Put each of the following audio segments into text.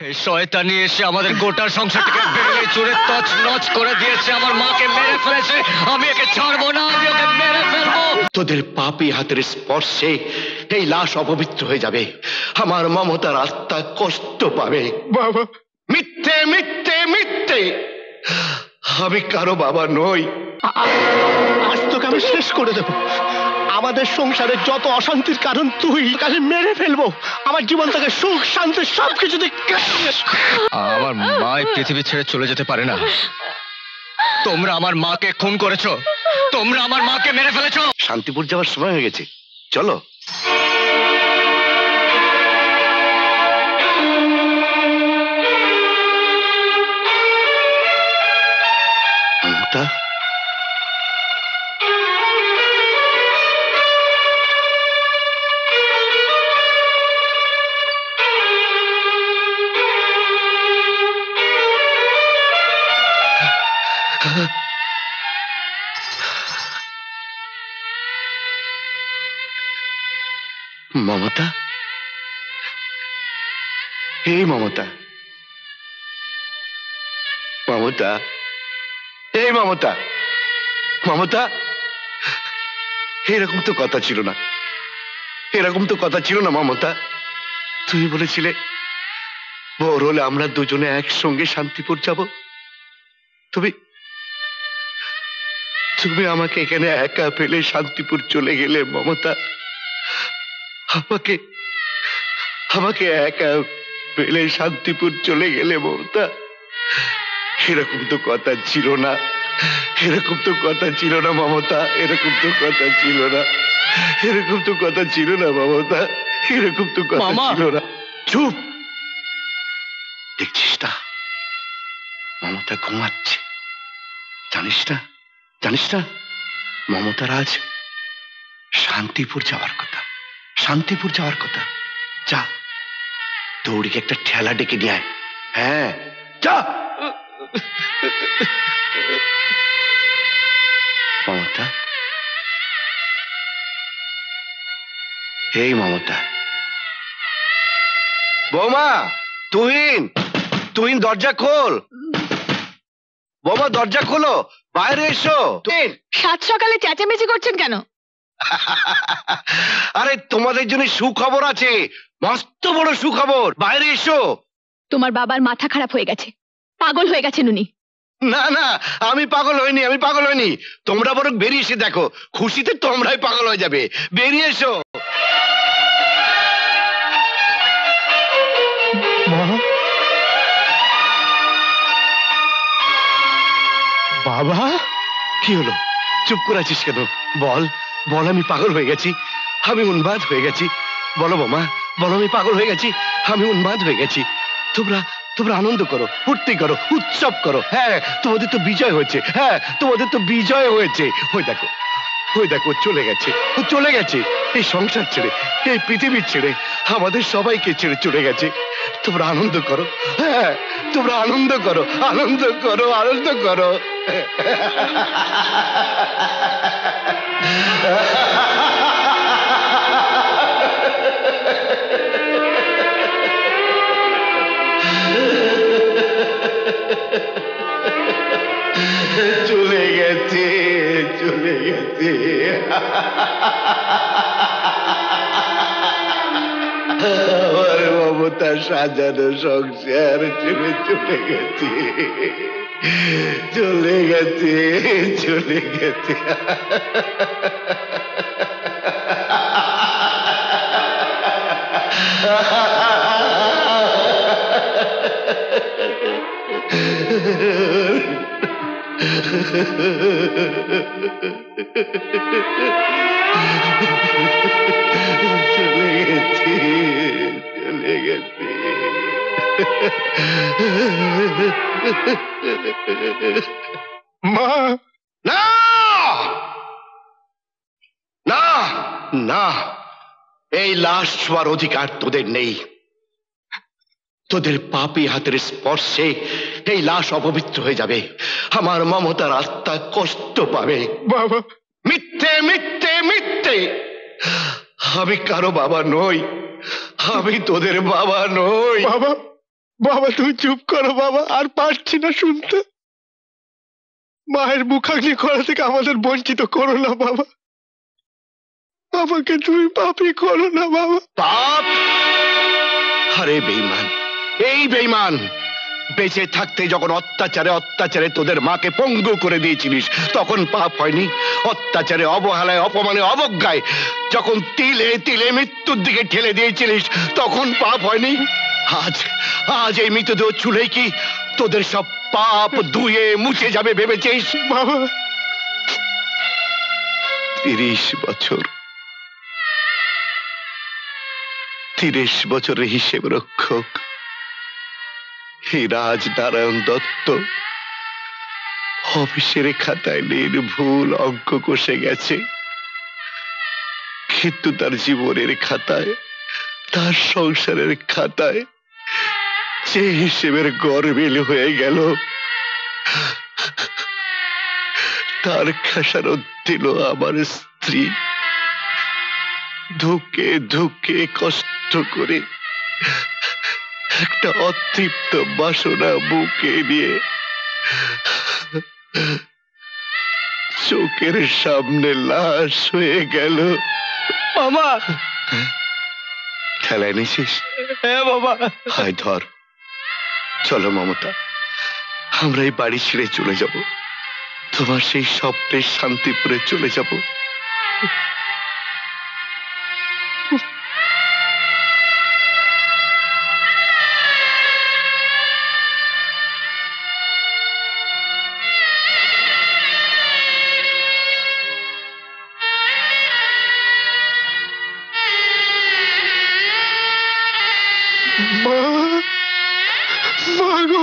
এই শয়তানি এসে আমাদের গোটা সংসারটাকে ভেঙে চুরে তছনছ করে দিয়েছে। আমার মাকে মেরে ফেলেছে, আমি একে ছাড়বো না, আমি ওকে মেরে ফেলবো। তোদের পাপী হাতের স্পর্শে এই লাশ অপবিত্র হয়ে যাবে। আমার মমতার আত্মা কষ্ট পাবে। বাবা, মিথ্যে মিথ্যে মিথ্যে, আমি কারো বাবা নই। আজ তোকে আমি শেষ করে দেব। আমাদের সংসারে যত অশান্তির কারণ তুই, কাছে মেরে ফেলবো। আমার জীবন থেকে সুখ শান্তি সবকিছু আমার মা এই পৃথিবী ছেড়ে চলে যেতে পারে না। তোমরা আমার মাকে খুন করেছো, তোমরা আমার মাকে মেরে ফেলেছো। শান্তিপুর যাওয়ার সময় হয়ে গেছে, চলো। মমতা, মমতা, এই মমতা, মমতা, এই মমতা, মমতা, এরকম তো কথা ছিল না, এরকম তো কথা ছিল না মমতা। তুমি বলেছিলে বড় হলে আমরা দুজনে একসঙ্গে শান্তিপুর যাব। তুমি তুমি আমাকে এখানে একা ফেলে শান্তিপুর চলে গেলে মমতা। আমাকে আমাকে একা ফেলে শান্তিপুর চলে গেলে মমতা। এরকম তো কথা ছিল না, এরকম তো কথা ছিল না মমতা, এরকম তো কথা ছিল না, এরকম তো কথা ছিল না মমতা, এরকম তো কথা ছিল না। চুপ! দেখছিস না মমতা ঘুমাচ্ছে? জানিস না, জানিস না মমতার আজ শান্তিপুর যাওয়ার কথা, শান্তিপুর যাওয়ার কথা। যা, দৌড়িকে একটা ঠেলা ডেকে নিয়ে আয়। হ্যাঁ, যা। মমতা, এই মমতা, বৌমা, তুহিন, তুহিন দরজা খোল। বৌমা দরজা খোলো, বাইরে এসো। সাত সকালে চেঁচামেচি করছেন কেন? আরে তোমাদের জন্য সুখবর আছে, মস্ত বড় সুখবর। বাইরে এসো। তোমার বাবার মাথা খারাপ হয়ে গেছে, পাগল হয়ে গেছেন উনি। না না, আমি পাগল হইনি, আমি পাগল হইনি। তোমরা বরং বেরিয়ে এসে দেখো, খুশিতে তোমরাই পাগল হয়ে যাবে। বেরিয়ে এসো। বাবা, কি হলো? চুপ করে আছিস কেন? বল, বল আমি পাগল হয়ে গেছি, আমি উন্মাদ হয়ে গেছি। বলো বোমা, বলো আমি পাগল হয়ে গেছি, আমি উন্মাদ হয়ে গেছি। তোমরা তোমরা আনন্দ করো, ফুর্তি করো, উৎসব করো। হ্যাঁ, তোমাদের তো বিজয় হয়েছে। হ্যাঁ, তোমাদের তো বিজয় হয়েছে। ওই দেখো, ওই দেখো, চলে গেছে, ও চলে গেছে। এই সংসার ছেড়ে, এই পৃথিবীর ছেড়ে, আমাদের সবাইকে ছেড়ে চলে গেছে। তোমরা আনন্দ করো। হ্যাঁ, তোমরা আনন্দ করো, আনন্দ করো, আনন্দ করো। চলে গেছে, চলে গেছে। আমার মমতা সাজানো সংসার ছেড়ে চলে গেছে, চলে গেছে, চলে গেছে। চলে গেছে, চলে গেছে। মা, না না না, এই লাশ ছোঁয়ার অধিকার তোদের নেই। তোদের পাপী হাতের স্পর্শে এই লাশ অপবিত্র হয়ে যাবে। আমার মমতার আত্মা কষ্ট পাবে। বাবা, মিথ্যে মিথ্যে মিথ্যে, আমি কারো বাবা নই, আমি তোদের বাবা নই। বাবা, বাবা তুমি চুপ করো বাবা, আর পারছি না শুনতে। মায়ের মুখাগ্নি করা থেকে আমাদের বঞ্চিত করো না বাবা, আমাকে তুমি পাপী করো না বাবা। পাপ? আরে বেঈমান, এই বেঈমান, বেঁচে থাকতে যখন অত্যাচারে অত্যাচারে তোদের মাকে পঙ্গু করে দিয়েছিলিস তখন পাপ হয়নি? অত্যাচারে, অবহেলায়, অপমানে, অবজ্ঞায় যখন তিলে তিলে মৃত্যুর দিকে ঠেলে দিয়েছিলিস তখন পাপ হয়নি? আজ আজ এই মৃতদেহ ছুলেই কি তোদের সব পাপ ধুয়ে মুছে যাবে ভেবেছিস? বাবা 30 বছর, 30 বছরের হিসেব রক্ষক রাজ নারায়ণ দত্ত অফিসের খাতায় নির্ভুল অঙ্ক কষে গেছে, কিন্তু তার জীবনের খাতায়, তার সংসারের খাতায় যে হিসেবের গরমিল হয়ে গেল, তার খেসারত দিল আমার স্ত্রী। ধুকে ধুকে কষ্ট করে একটা অতৃপ্ত বাসনা বুকে নিয়ে চোখের সামনে লাশ হয়ে গেল। মামা। ঠেলা এনেছিস? হ্যাঁ বাবা। হায় ধর, চলো মমতা, আমরা এই বাড়ি ছেড়ে চলে যাব, তোমার সেই স্বপ্নের শান্তিপুরে চলে যাব। মা, মা গো।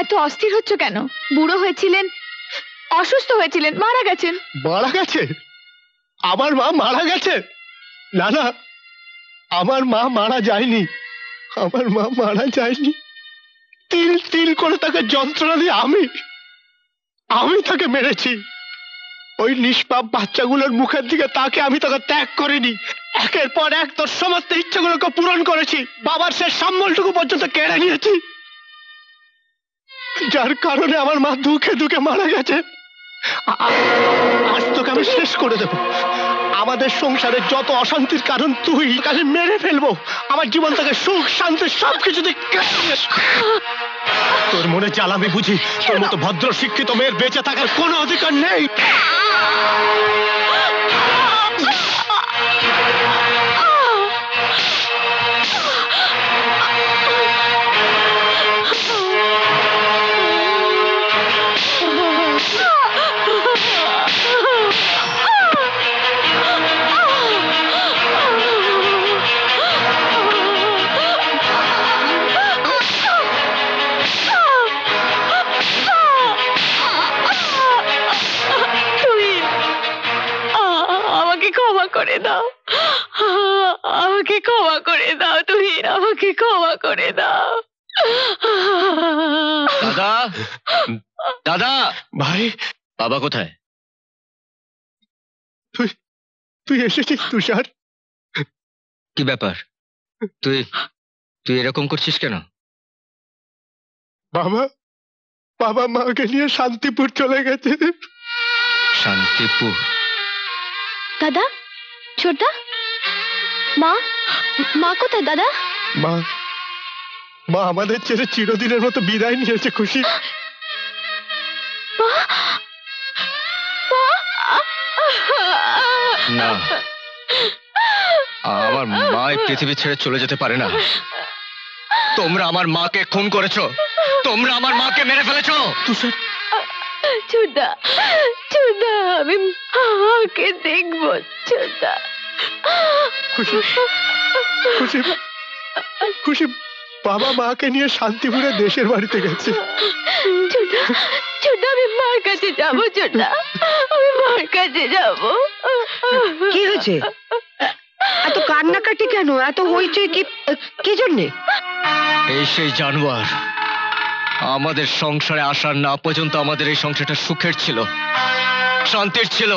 এত অস্থির হচ্ছ কেন? বুড়ো হয়েছিলেন, অসুস্থ হয়েছিলেন, মারা গেছেন। মারা গেছে? আমার মা মারা গেছে? না না, আমার মা মারা যায়নি, আমার মা মারা যায়নি। তিল তিল করে তাকে যন্ত্রণা দিয়ে আমি তাকে মেরেছি। ওই নিষ্পাপ বাচ্চাগুলোর মুখের দিকে তাকে আমি তাকে ত্যাগ করিনি, একের পর এক তোর সমস্ত ইচ্ছাগুলোকে পূরণ করেছি, বাবার শেষ সম্বলটুকু পর্যন্ত কেড়ে নিয়েছি, যার কারণে আমার মা দুঃখে দুঃখে মারা গেছে। আজ তোকে আমি শেষ করে দেব। আমাদের সংসারে যত অশান্তির কারণ তুই, তাকে মেরে ফেলবো। আমার জীবন থেকে সুখ শান্তি সবকিছু তোর মনে জ্বালামি বুঝি? তোর মতো ভদ্র শিক্ষিত মেয়ের বেঁচে থাকার কোনো অধিকার নেই। ক্ষমা করে দাও, আমাকে ক্ষমা করে দাও, তুহিন আমাকে ক্ষমা করে দাও। দাদা, দাদা। ভাই, বাবা কোথায়? তুই এসেছিস তুষার? কি ব্যাপার, তুই তুই এরকম করছিস কেন? বাবা মাকে নিয়ে শান্তিপুর চলে গেছে। শান্তিপুর? দাদা, ছোটদা, মা কোথায় দাদা? মা আমাদের ছেড়ে চিরদিনের মতো বিদায় নিয়েছে। খুশি? না, আমার মা এই পৃথিবী ছেড়ে চলে যেতে পারে না। তোমরা আমার মাকে খুন করেছো, তোমরা আমার মাকে মেরে ফেলেছো। তুষার, ছোটদা, আমি মাকে দেখবো। ছোটদা। খুশি বাবা মাকে নিয়ে শান্তিপুরে দেশের বাড়িতে গেছে। ছোটদা, আমি মার কাছে যাবো। ছোটদা, আমি মার কাছে যাবো। কি হয়েছে? এত কান্নাকাটি কেন? এত হইচই কি জন্যে? এই সেই জানোয়ার আমাদের সংসারে আসার না পর্যন্ত আমাদের এই সংসারটা সুখের ছিল, শান্তির ছিল।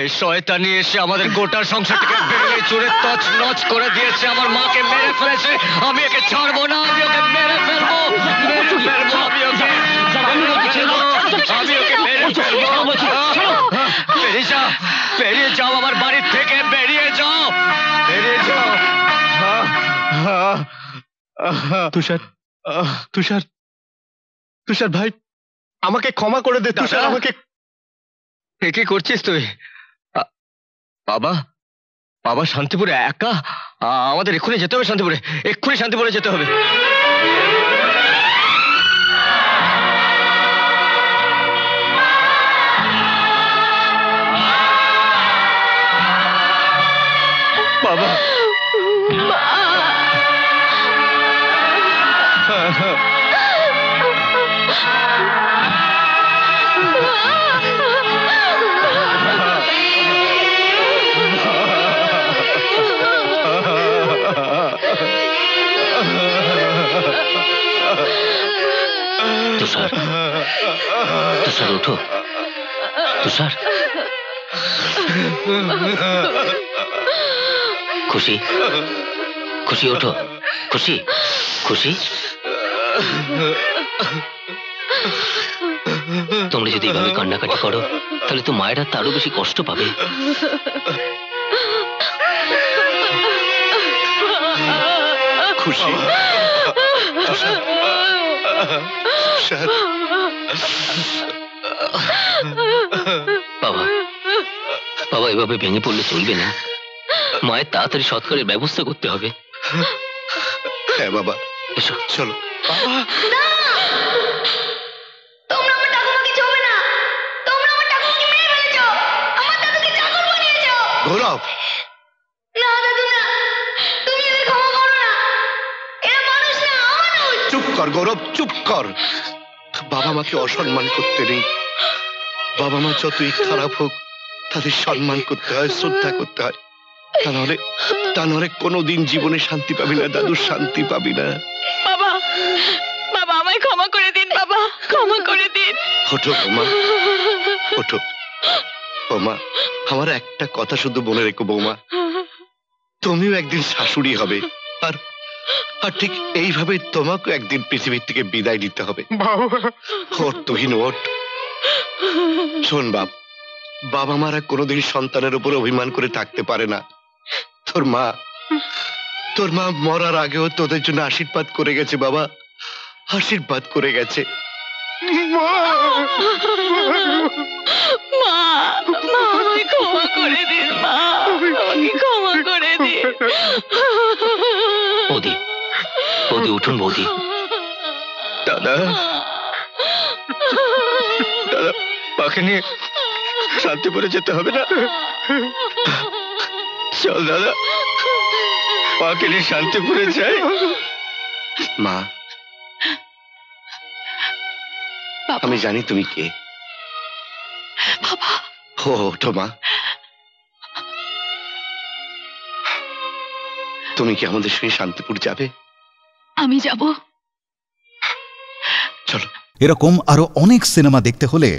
এই শয়তানি এসে আমাদের গোটার সংসারটাকে ভেঙে চুরে তছনছ করে দিয়েছে, আমার মাকে মেরে ফেলেছে। আমি একে ছাড়বো না, আমি ওকে মেরে ফেলবো, মেরে ফেলবো, আমি ওকে মেরে ফেলবো। বেরিয়ে যাও, বেরিয়ে যাও আমার বাড়ির থেকে, বেরিয়ে যাও, বেরিয়ে যাও। তুষার, তুষার, তুষার ভাই, আমাকে ক্ষমা করে দে তুষার, দাদা। আমাকে। কি করছিস তুই? বাবা, বাবা শান্তিপুরে একা? আমাদের এক্ষুনি যেতে হবে শান্তিপুরে, এক্ষুনি শান্তিপুরে যেতে হবে। বাবা, তুষার, তুষার ওঠো, তুষার। খুশি, খুশি ওঠো, খুশি, খুশি। তোমরা যদি এভাবে কান্নাকাটি করো তাহলে তো মায়েরা তারও বেশি কষ্ট পাবে। খুশি, তুষার, তুষার। বাবা, বাবা এভাবে ভেঙে পড়লে চলবে না, মায়ের তাড়াতাড়ি সৎকারের ব্যবস্থা করতে হবে। হ্যাঁ বাবা, এসো। চলো। তোমরা আমার ঠাকুমাকে ছোঁবে না, তোমরা আমার ঠাকুমাকে মেরে ফেলেছো, আমার দাদুকে চাকর বানিয়েছো। গৌরব, না দাদু না, তুমি এদের ক্ষমা করো না, এরা মানুষ না, অমানুষ। চুপ কর গৌরব, চুপ কর। বাবা মাকে অসম্মান করতে নেই। বাবা মা যতই খারাপ হোক তাদের সম্মান করতে হয়, শ্রদ্ধা করতে হয়। তা নাহলে কোনোদিন জীবনে শান্তি পাবি না দাদু, শান্তি পাবি না। বাবা, বাবা আমায় ক্ষমা করে দিন, বাবা ক্ষমা করে দিন। ওঠো বৌমা, ওঠো বৌমা। আমার একটা কথা শুধু মনে রেখো বৌমা, তুমিও একদিন শাশুড়ি হবে, আর আর ঠিক এইভাবে তোমাকে একদিন পৃথিবীর থেকে বিদায় নিতে হবে। ওঠ তুহিন, ওঠ। শোন বাপ, বাবা মারা কোনোদিন সন্তানের উপর অভিমান করে থাকতে পারে না। তোর মা মরার আগেও তোদের জন্য আশীর্বাদ করে গেছে বাবা, আশীর্বাদ করে গেছে। মা, মা আমায় ক্ষমা করে দিন, মা আমাকে ক্ষমা করে দিন। বৌদি, বৌদি উঠুন বৌদি। দাদা, দাদা মাকে নিয়ে শান্তিপুরে যেতে হবে না? চল দাদা, মাকে নিয়ে শান্তিপুরে যাই। মা, আমি জানি তুমি কে। ওঠো মা। তুমি কি আমাদের সঙ্গে শান্তিপুর যাবে? আমি যাব। চলো। এরকম আরো অনেক সিনেমা দেখতে হলে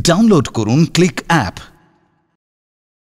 ডাউনলোড করুন ক্লিক অ্যাপ।